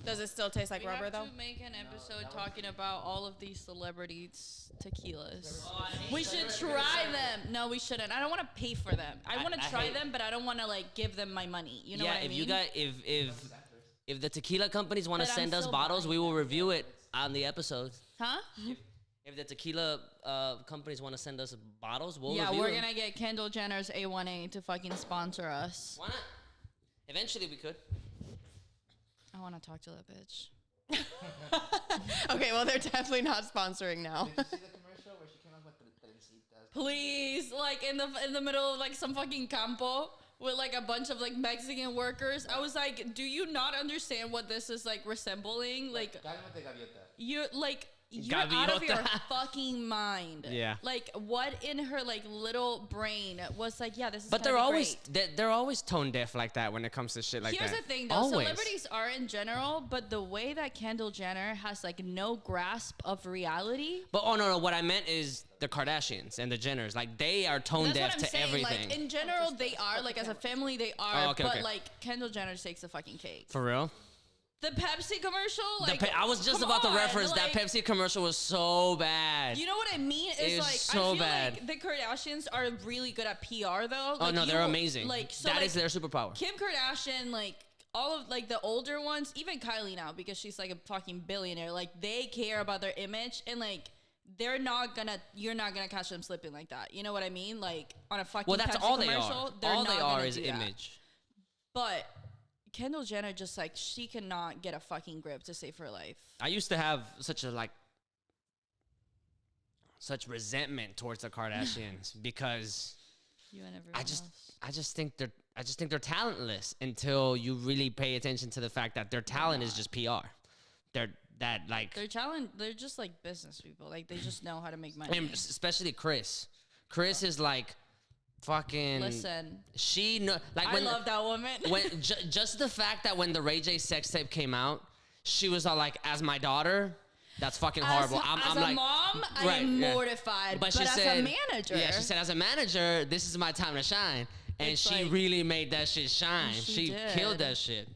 Does it still taste like rubber though? We have to make an episode talking about all of these celebrities tequilas. We should try them. No, we shouldn't. I don't want to pay for them. I want to try them, but I don't want to like give them my money. You know what I mean? If the tequila companies want to send us bottles, we will review it on the episode. Huh? If the tequila companies want to send us bottles, we'll review Yeah, we're them. gonna get Kendall Jenner's A1A to fucking sponsor us. Why not? Eventually, we could. I want to talk to that bitch. Okay, well they're definitely not sponsoring now. Did you see the commercial where she came up with trencitas? Please, like in the middle of like some fucking campo with like a bunch of like Mexican workers. I was like, do you not understand what this is like resembling? Like, you're like. You're out of your fucking mind. Yeah. Like, what in her like little brain was like, yeah, this is. But they're always tone deaf like that when it comes to shit like Here's that. Here's the thing, though. Always. Celebrities are in general, but the way that Kendall Jenner has like no grasp of reality. But no. What I meant is the Kardashians and the Jenners. Like they are tone deaf to everything. Like in general, they are like as a family, they are. Oh, okay, but okay. like Kendall Jenner takes the fucking cake. For real? The Pepsi commercial, like I was just about to reference that Pepsi commercial was so bad. You know what I mean? It's like so I feel bad. like the Kardashians are really good at PR though. Oh like, no, they're amazing. Like so that like, is their superpower. Kim Kardashian, like all of like the older ones, even Kylie now because she's like a fucking billionaire. Like they care about their image and like you're not gonna catch them slipping like that. You know what I mean? Like on a fucking that's Pepsi all they commercial, are. All they are is do that. image. But Kendall Jenner just like she cannot get a fucking grip to save her life. I used to have such resentment towards the Kardashians because You and everyone I else. just think they're talentless until you really pay attention to the fact that their talent is just PR. They're just like business people. Like they just know how to make money. and especially Chris. Chris is like fucking. Listen, I love that woman. when just the fact that when the Ray J sex tape came out, she was all like, "As my daughter, that's fucking horrible." I'm like, mom, I right, am yeah. mortified. But she as said, a manager, yeah, she said, "As a manager, this is my time to shine," and It's she like- really made that shit shine. She did. Killed that shit.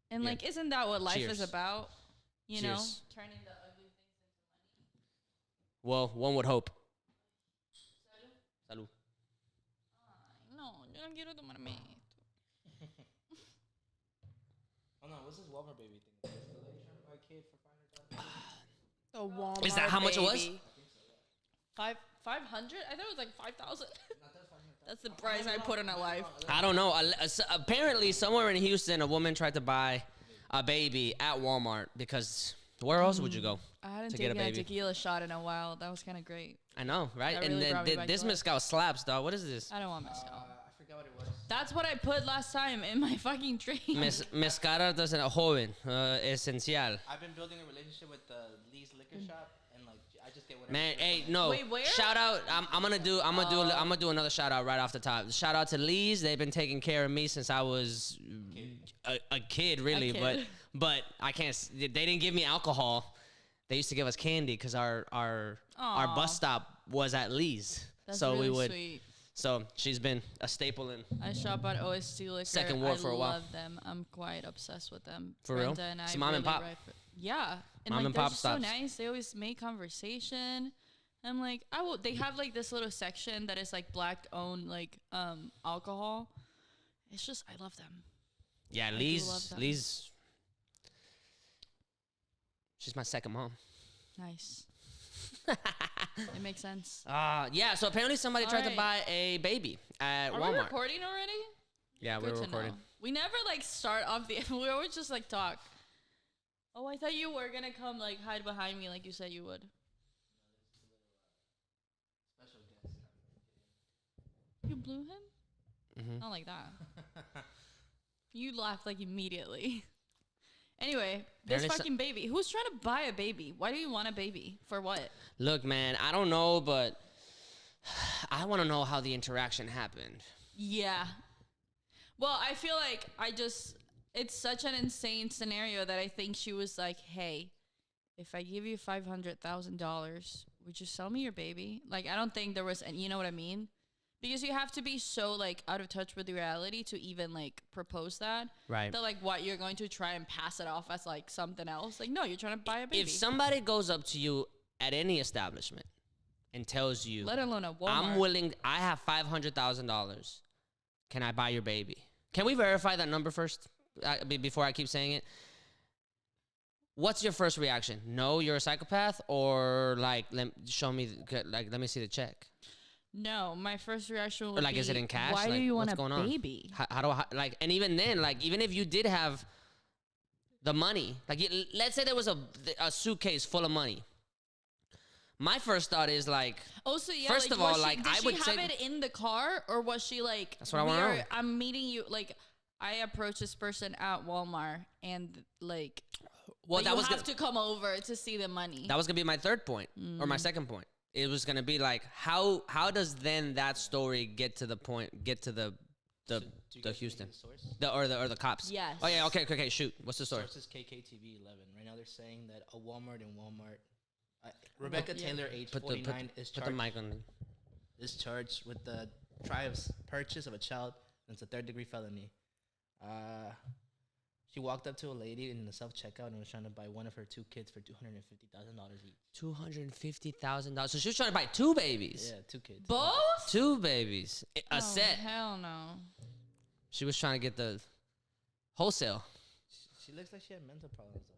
and yeah. like, isn't that what life Cheers. is about? You know, Cheers. turning the ugly things into money. Well, one would hope. Salud. No, yo no quiero tomarme esto. Oh no, what's this Walmart baby thing? Is the lady trying to buy a kid for $500? The Walmart. Is that how much it was? baby. 500? I thought it was like 5,000. That's the price I put on a life. I don't know. Apparently, somewhere in Houston, a woman tried to buy a baby at Walmart because where else would you go? I hadn't To get a taken a baby. tequila shot in a while. That was kind of great. I know, right? That And really then brought me back this to life. mezcal slaps, dog. What is this? I don't want mezcal. I forgot what it was. That's what I put last time in my fucking drink. Mezcala doesn't joven, esencial. I've been building a relationship with Lee's liquor shop, and like I just get whatever. Man, hey, no. Wait, where? Shout out. I'm gonna do another shout out right off the top. Shout out to Lee's. They've been taking care of me since I was a kid, really. A kid. But I can't. They didn't give me alcohol. They used to give us candy because our Aw. bus stop was at Lee's. That's so really we would. sweet. So she's been a staple in. I shop at OST Liquor. Second ward for a while. I love them. I'm quite obsessed with them. For real? Brenda and It's I mom and really pop. ride for- yeah. And Mom like, and they're pop just so stops. nice. They always make conversation. I'm like, they have like this little section that is like black owned like alcohol. It's just I love them. Yeah, do Lee's. love them. Lee's. She's my second mom. Nice. It makes sense. Yeah. So apparently somebody tried to Alright. buy a baby at Are Walmart. we recording already? Yeah, Good we're to recording. know. We never like start off the. We always just like talk. Oh, I thought you were gonna come like hide behind me like you said you would. Special guest. You blew him? Mhm. Not like that. You laughed like immediately. Anyway, this Apparently fucking baby. Who's trying to buy a baby? Why do you want a baby? For what? Look, man, I don't know, but I want to know how the interaction happened. Yeah. Well, I feel like it's such an insane scenario that I think she was like, hey, if I give you $500,000, would you sell me your baby? Like, I don't think there was, you know what I mean? Because you have to be so like out of touch with reality to even like propose that. Right. That like what you're going to try and pass it off as like something else. Like no, you're trying to buy a baby. If somebody goes up to you at any establishment and tells you, let alone a Walmart. I'm willing, I have $500,000. Can I buy your baby? Can we verify that number first before I keep saying it? What's your first reaction? No, you're a psychopath, or like let me see the check. No, my first reaction would Or like, be, is it in cash? why Like, do you want what's a going on? baby? How do I like? And even then, like, even if you did have the money, like, let's say there was a suitcase full of money. My first thought is like, Also, yeah. first of all, like, did I would she say have it in the car, or was she like? That's what I wanna know. I'm meeting you. Like, I approached this person at Walmart, and like, well, that you was have to come over to see the money. that was gonna be my third point or my second point. It was gonna be like, how does then that story get to the Houston, or the cops? Yes. Oh yeah. Okay. Shoot. What's the story? Sources KKTV 11. Right now they're saying that a Walmart in Walmart, Rebecca Taylor, age 49, is Put the charged. mic on. Is charged with the triumph's purchase of a child, and it's a third-degree felony. She walked up to a lady in the self-checkout and was trying to buy one of her two kids for $250,000 each. $250,000. So she was trying to buy two babies. Yeah, two kids. Both? Two babies. A set. Hell no. She was trying to get the wholesale. She looks like she had mental problems, though.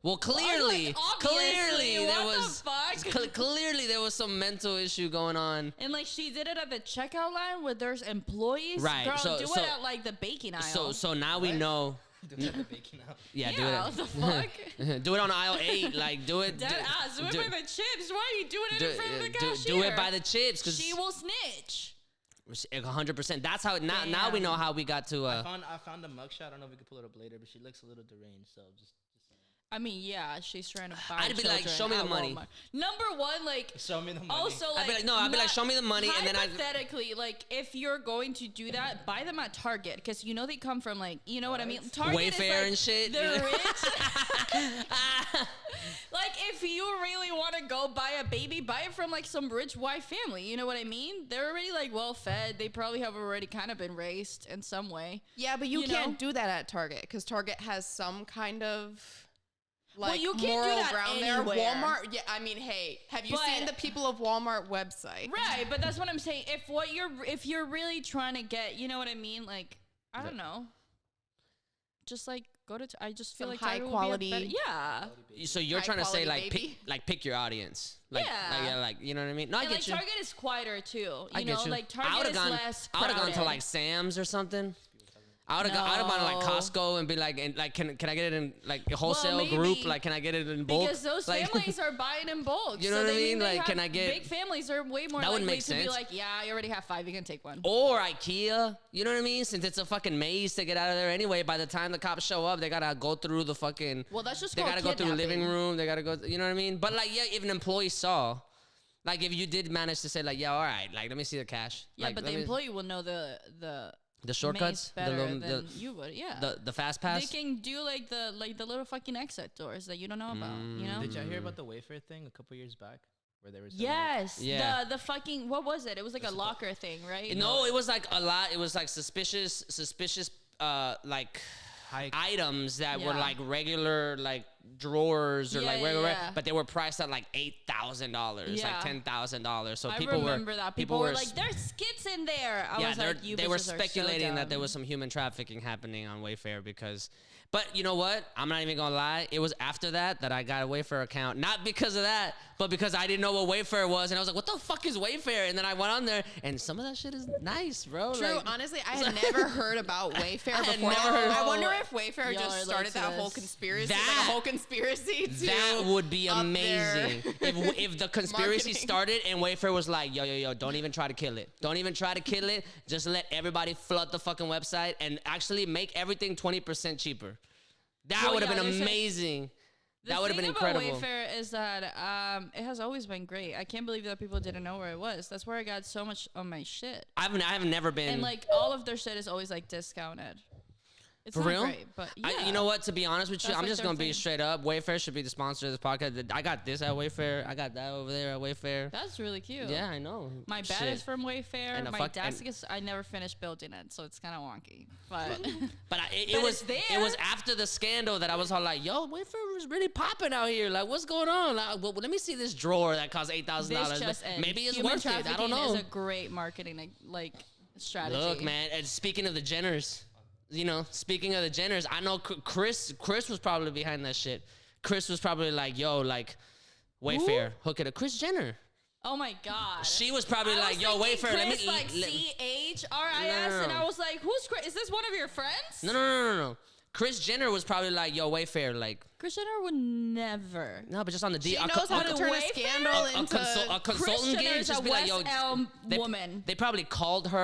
Well, clearly, Like, obviously, there what the was fuck? clearly there was some mental issue going on. And like she did it at the checkout line where there's employees. Right, Girl, so- do so- it at like the baking aisle. So now we know. Do it at the baking out. Yeah, yeah, what the fuck? do it. Do it on aisle 8. Like, do it. Dead ass. Do it by the chips. Why are you doing it in front of the do cashier? it by the chips, because She will snitch. 100%. That's how. Now we Damn. know how we got to. I found a mugshot. I don't know if we could pull it up later, but she looks a little deranged. So just I mean, yeah, she's trying to buy. I'd be like, children show me the at money. Walmart. Number one, like, show me the money. also, like, I'd be like, show me the money, and then hypothetically, like, if you're going to do that, buy them at Target, because you know they come from like, you know what I mean? Target is Wayfair like and shit. the rich. Like, if you really want to go buy a baby, buy it from like some rich white family. You know what I mean? They're already like well fed. They probably have already kind of been raised in some way. Yeah, but you You can't know? do that at Target because Target has some kind of like you can't do moral that ground anywhere. there. Walmart, yeah, I mean, hey, have you seen But- the people of Walmart website? Right, but that's what I'm saying. If you're really trying to get, you know what I mean? Like, I don't know. Just like go to. I just feel Some like high Target would quality- be a better, yeah. So you're High trying to say quality like baby? pick your audience. Like, Yeah. like you know what I mean? No, I And get like you. Target is quieter too. You I know, get you. like I Target would've is gone, less I would have gone to crowded. like Sam's or something. I would have been to like No. Costco and be like, can I get it in like a wholesale maybe. group? Like, can I get it in bulk? Because those Like- families are buying in bulk. You know so what I they mean? they Like, have can I get- big families are way more That wouldn't likely make to be sense. like, yeah, I already have 5. You can take one. Or IKEA, you know what I mean? Since it's a fucking maze to get out of there anyway. By the time the cops show up, they gotta go through the fucking. Well, that's just They called gotta go through the living kidnapping. room. They gotta go. You know what I mean? But like, yeah, if an employee saw, like, if you did manage to say like, yeah, all right, like, let me see the cash. Yeah, like, but let the me- employee will know the the shortcuts, maze better the, than you would. Yeah. the fast pass. They can do like the little fucking exit doors that you don't know about. You know. Did y'all hear about the Wayfair thing a couple years back, where they were? selling Yes. Yeah. The fucking what was it? It was like a locker thing, right? No, it was like a lot. It was like suspicious, like High- items that were Yeah. like regular like drawers or Yeah, like yeah, regular, yeah. but they were priced at like $8,000, Yeah. like $10,000. So I people remember were that. People were like, "There's skits in there." I yeah, was like, "You they were bitches are so speculating that there dumb." was some human trafficking happening on Wayfair because. But you know what? I'm not even gonna lie. It was after that I got a Wayfair account. Not because of that, but because I didn't know what Wayfair was, and I was like, "What the fuck is Wayfair?" And then I went on there, and some of that shit is nice, bro. True. Like, Honestly, I had never heard about Wayfair I had before. never heard- I wonder if Wayfair Y'all are just late started to that whole this. conspiracy, like That- a whole conspiracy to that would be up their amazing. if the conspiracy marketing. started and Wayfair was like, yo, don't even try to kill it. Don't even try to kill it. Just let everybody flood the fucking website and actually make everything 20% cheaper. That Well, would have yeah, been there's a- amazing. The That would have been thing incredible. about Wayfair is that it has always been great. I can't believe that people didn't know where it was. That's where I got so much of my shit. I have never been. And like all of their shit is always like discounted. It's For not real? great, but yeah. You know what? To be honest with you, That's I'm like just their gonna be thing. straight up. Wayfair should be the sponsor of this podcast. I got this at Wayfair. I got that over there at Wayfair. That's really cute. Yeah, I know. My bed Shit. is from Wayfair. And My fuck- desk and- is. I never finished building it, so it's kind of wonky. But But it But was it's there. it was after the scandal that I was all like, "Yo, Wayfair was really popping out here. Like, what's going on? Like, well, let me see this drawer that costs $8,000. this just ends. Maybe it's Human worth it. I don't trafficking know." Is a great marketing like strategy. Look, man. And speaking of the Jenners, speaking of the Jenners, I know Chris was probably behind that shit. Chris was probably like, "Yo, like, Wayfair, hook it up." Chris Jenner. Oh my god. She was probably I like, was "Yo, thinking Wayfair, let me." Chris, like CHRIS, No. and I was like, "Who's Chris? Is this one of your friends?" No. Chris Jenner was probably like, "Yo, Wayfair, like." Kris Jenner would never. No, but just on the D. She knows how to turn a Wayfair? scandal a into consultant Kris gig. Jenner is Just a be like, West "Yo." Elm They, woman. They probably called her.